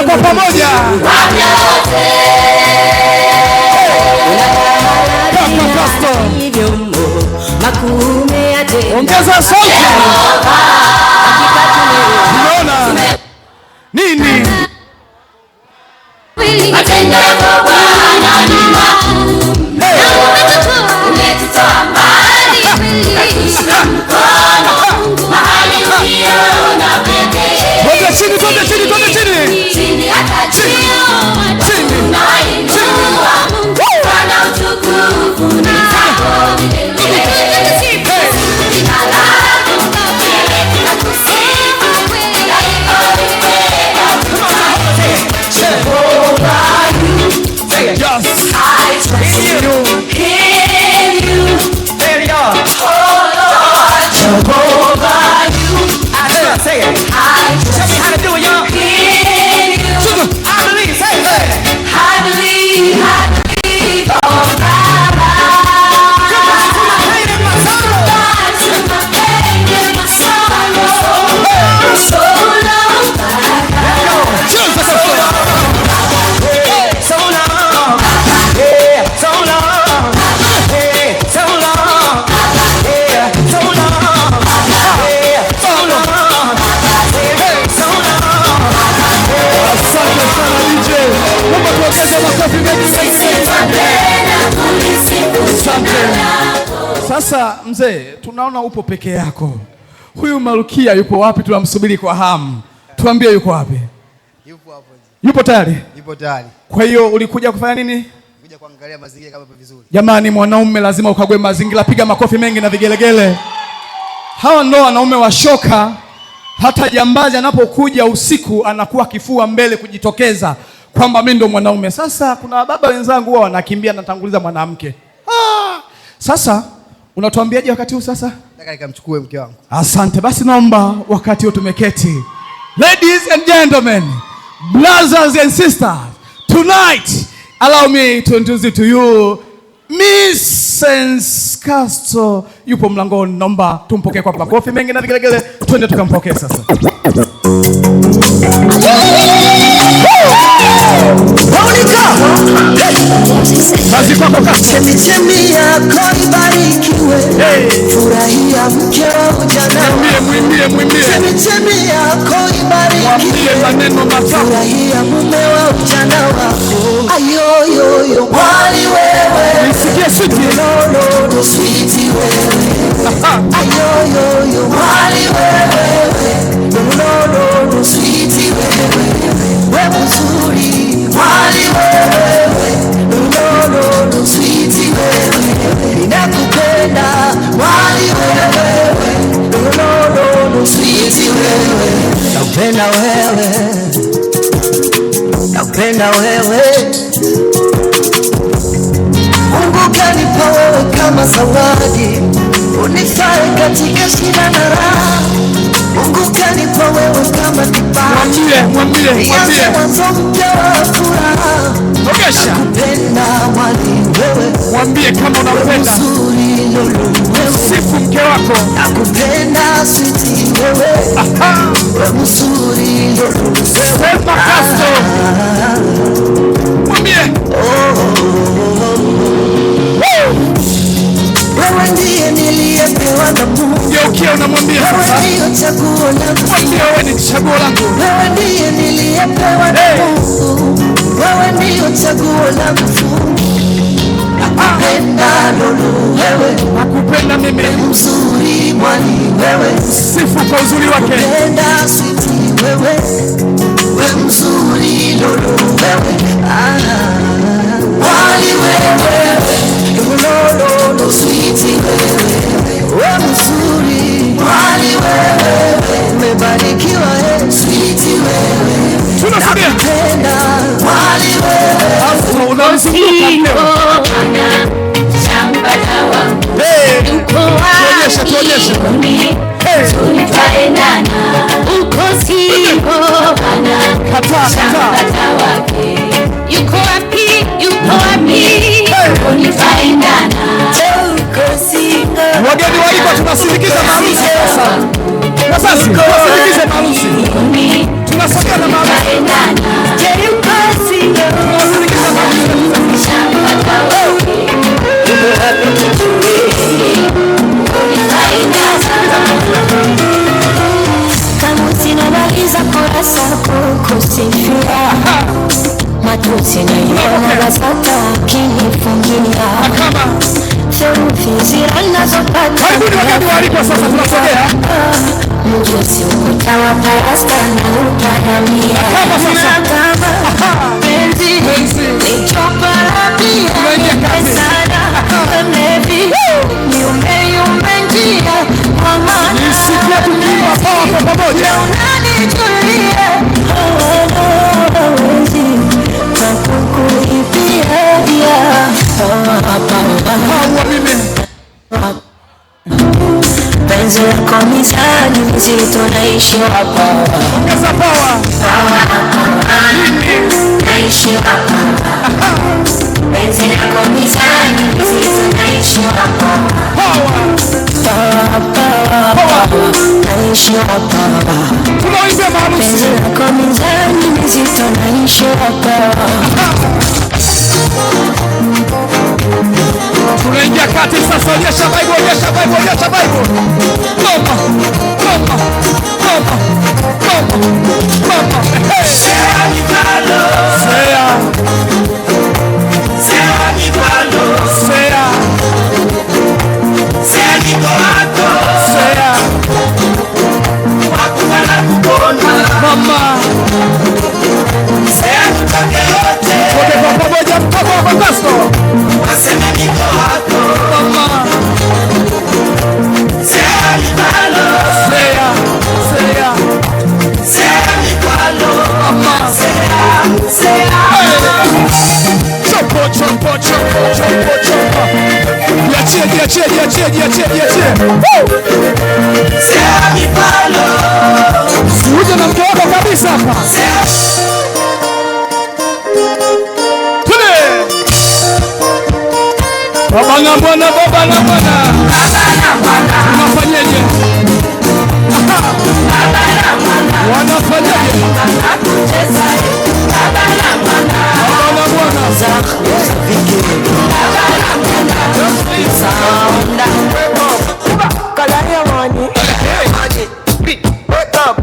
kwa pamoja. Ongeza sauti. Unaona nini? Matendo yako Bwana ni makuu. Umetutoa mbali, ukatushika mkono mahali uliona pekee. Twende chini, twende chini, twende chini. Chini hata chini. Unainua Bwana, utukufu ni zako milele. Jina lako tunakusifu Jehovah, I trust in you. There you are. Oh Lord, Jehovah, I say it. Tell me how to do it, y'all. in you. I believe. Say it. I believe, oh God. To my pain and my sorrow. So long back. So sasa mzee, tunaona upo peke yako. Huyu Malkia yupo wapi? Tunamsubiri kwa hamu. Tuambie yuko wapi? Yupo hapo. Yupo tayari? Yupo tayari. Kwa hiyo ulikuja kufanya nini? Kuja kuangalia mazingira kama yapo vizuri. Jamani, mwanaume lazima ukague mazingira. Piga makofi mengi na vigelegele. Hawa ndo wanaume wa shoka. Hata jambazi anapokuja usiku anakuwa kifua mbele kujitokeza kwamba mimi ndo mwanaume. Sasa kuna baba wenzangu wao wanakimbia natanguliza mwanamke. Sasa unatuambiaje wakati huu sasa? Nataka nikamchukue mke wangu. Asante. Basi naomba wakati huu tumeketi. Ladies and gentlemen, brothers and sisters, tonight allow me to introduce to you Miss Castro. Yupo mlangoni, naomba tumpokee kwa makofi mengi na vigelegele. Twende tukampokee sasa. Kazi kwako Castro. Chemichemi yako ibarikiwe. Furahia mkeo ujana. Mwimbie. Chemichemi yako ibarikiwe. Mwambie maneno matamu. Furahia mume wa ujana wako. Ayoyoyo wali wewe. Nisikie sweet. No, sweet wewe. Ayoyoyo wali wewe. No, sweet wewe. Wewe mzuri wali wewe. No, sweet wewe. Ninakupenda wali wewe. No, sweet wewe. Nakupenda wewe. Nakupenda wewe. Mungu kanipa wewe kama zawadi. Unifae katika shida na raha. Mungu kanipa wewe kama kipaji. Mwambie. Nianze mwanzo mpya wa furaha. Ogesha. Nakupenda wali wewe. Mwambie kama unampenda. Mzuri lulu wewe. Sifu mke wako. Nakupenda sweetie wewe. Wewe mzuri lulu wewe. Sema Castro. Mwambie. Wewe ndiye niliyepewa na Mungu. Geukia unamwambia sasa. Wewe ndiye chaguo langu. Mwambie wewe ni chaguo langu. Wewe ndiye niliyepewa na Mungu. Wewe ndiye chaguo langu. Nakupenda lulu wewe. Nakupenda mimi. Mzuri mwali wewe. Sifu kwa uzuri wake. Nakupenda sweetie wewe. Wewe mzuri lulu wewe. Wali wewe. No, sweetie wewe. Wewe mzuri wali wewe. Umebarikiwa sweetie wewe. Tunasubiri. Nakupenda wali wewe. Hapo unamzunguka. Tuonyeshe. Kata. Yuko wapi? Wageni waliko tunasindikiza maharusi sasa. Tunasogea na maharusi. kunisifia, matusi na yona basata kinifungia, therufi ziranazopata. Karibuni wageni waalikwa, sasa tunasogea. Mjusi ukutawa parasta na utahamia. Penzi nichopa labia sana mlevi niumbe njia kwa maana nisikia tukiwa pamoja unanijulia nakukuipia penzi lako mizani mzito naishi hapa ongeza power naishi hapa penzi lako mizani mzito naishi hapa naishi hapa tunaoimbia maarufu penzi lako mizani mzito naishi hapa. Tunaingia kati sasa, onyesha vibe, onyesha vibe, onyesha vibe. Mama, mama, mama, mama, mama. Hey. Sea Nipalo. Sea. Sea Nipalo. Sea. Sea Nipalo. Sea. Wakubala kubona. Mama. Sea Nipalo. Wote kwa pamoja mkono wa Basto. Waseme niko hapo. Mama. Sea Nipalo. Sea. Sea. Sea Nipalo. Mama. Sea. Sea. Chopo, chopo, chopo, chopo, chopo. Diachie, diachie, diachie, diachie, diachie. Sea Nipalo. Uje na mke wako kabisa hapa. Sea. Baba na bwana, baba na bwana. Unafanyaje? Wanafanyaje? Baba na bwana. Kalaria money. Wake up.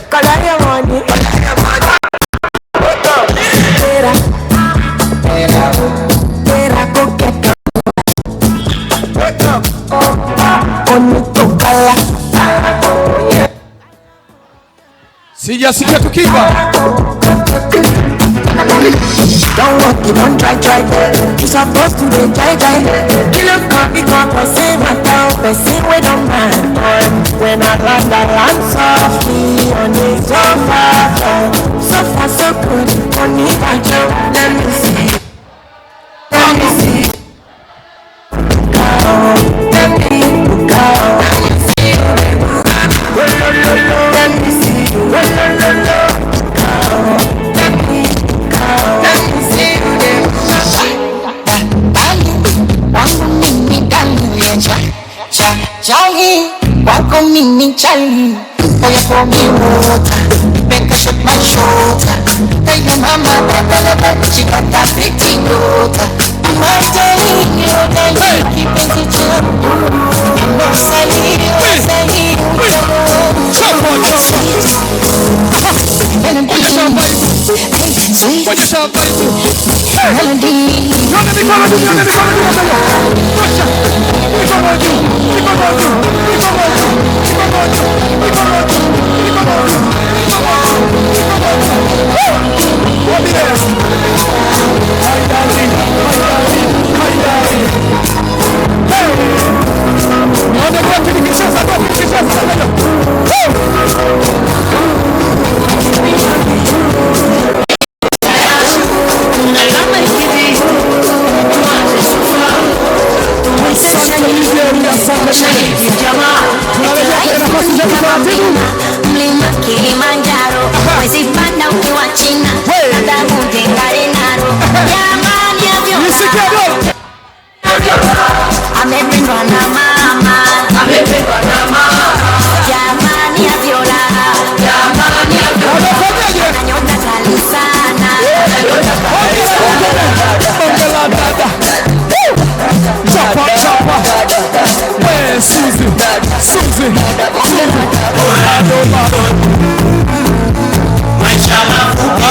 Kalaria money. Wake up. Tera coqueta. Wake up. Onitokala. Sijasikia tukiva. Don't walk, you don't try. You supposed to be try. Kill a copy, say my town, say we don't mind. When I land softly on the sofa, so good, on the banjo. Let me see. Let me see. Let me go. Let me see. Let me go. Charlie, welcome me, Charlie. Oh, you pour me water, make her shake my shoulder. Tell your mama that she got that pretty daughter. My darling, you're the keep it chill. No say Mlima Kilimanjaro, mwezi panda ukiwa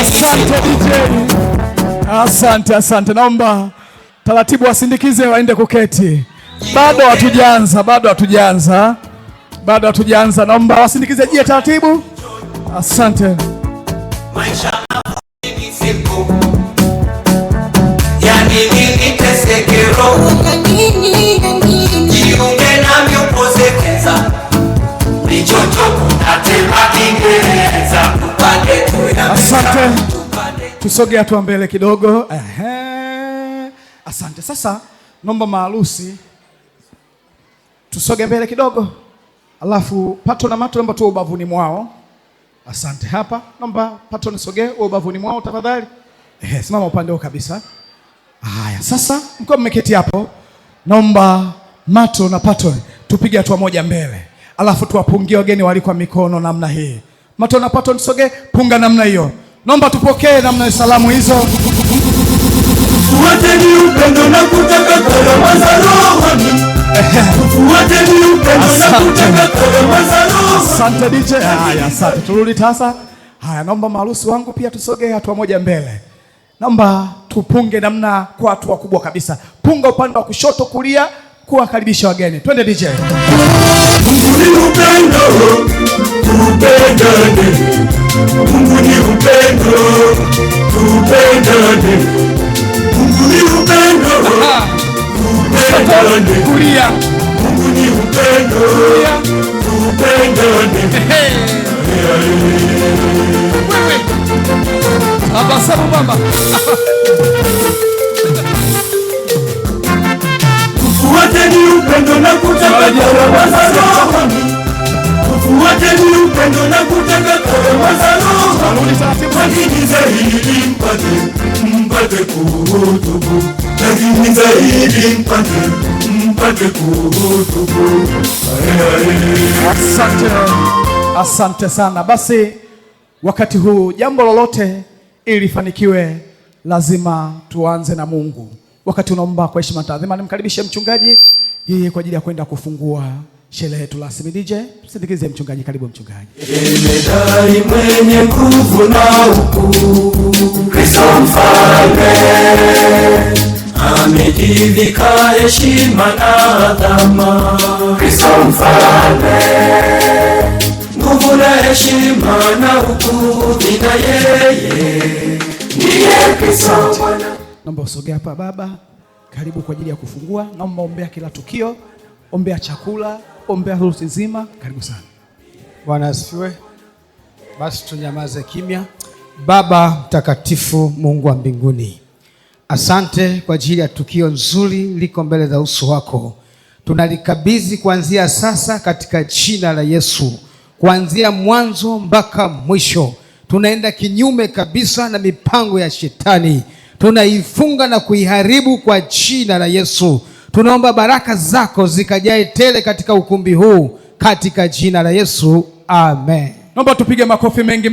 Asante DJ. Asante. Naomba taratibu wasindikize waende kuketi. Bado hatujaanza. Naomba wasindikize je taratibu. Asante. Maisha ni siku. Yani nini teseke roho. Jiunge nami upozekeza. Lichocho kunatema Kiingereza. Upande tu ya asante. Tusogea hatua mbele kidogo. Asante. Sasa naomba maharusi tusogee mbele kidogo. Alafu Pato na Mato naomba tu ubavuni mwao. Asante. Hapa naomba Pato nisogee ubavuni mwao tafadhali. Simama upande wako kabisa. Haya, sasa mko mmeketi hapo. Naomba Mato na Pato tupige hatua moja mbele. Alafu tuwapungie wageni waliko mikono namna hii. Mato na Pato nisogee, punga namna hiyo. Naomba tupokee namna salamu hizo. Fuateni upendo na kutaka karama za rohoni. Fuateni upendo na kutaka karama za rohoni. Asante DJ. Haya, asante. Turudi sasa. Haya, naomba maharusi wangu pia tusogee hatua moja mbele. Naomba tupunge namna kwa hatua kubwa kabisa. Punga upande wa kushoto kulia kuwakaribisha wageni. Twende DJ. Mungu ni upendo, tupendane. Mungu ni upendo, tupendane. Mungu ni upendo, tupendane. Kulia. Mungu ni upendo, tupendane. Wewe. Abasabu mama. Fuateni upendo na kutaka karama za rohoni. Fuateni upendo na kutaka karama za rohoni. Lakini zaidi mpate kuhutubu. Lakini zaidi mpate kuhutubu. Asante sana. Basi wakati huu jambo lolote ili lifanikiwe lazima tuanze na Mungu. Wakati unaomba kwa heshima taadhima, nimkaribishe mchungaji yeye kwa ajili ya kwenda kufungua sherehe yetu rasmi. DJ, sindikize mchungaji. Karibu mchungaji. Jemedari mwenye nguvu na ukuu, Kristo mfalme, amejivika heshima na adhama. Kristo mfalme, nguvu na heshima na ukuu vina yeye, ndiye Kristo Bwana. Naomba usogea hapa baba. Karibu kwa ajili ya kufungua. Naomba ombea kila tukio, ombea chakula, ombea harusi nzima. Karibu sana. Bwana asifiwe. Basi tunyamaze kimya. Baba mtakatifu, Mungu wa mbinguni, asante kwa ajili ya tukio nzuri liko mbele za uso wako. Tunalikabidhi kuanzia sasa katika jina la Yesu. Kuanzia mwanzo mpaka mwisho tunaenda kinyume kabisa na mipango ya shetani. Tunaifunga na kuiharibu kwa jina la Yesu. Tunaomba baraka zako zikajae tele katika ukumbi huu katika jina la Yesu. Amen. Naomba tupige makofi mengi.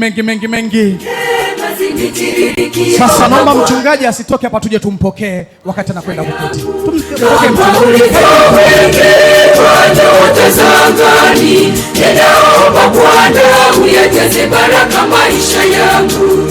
Sasa naomba mchungaji asitoke hapa, tuje tumpokee wakati anakwenda kuketi. Tumpokee mchungaji. Ninaomba Bwana uyajaze baraka maisha yangu.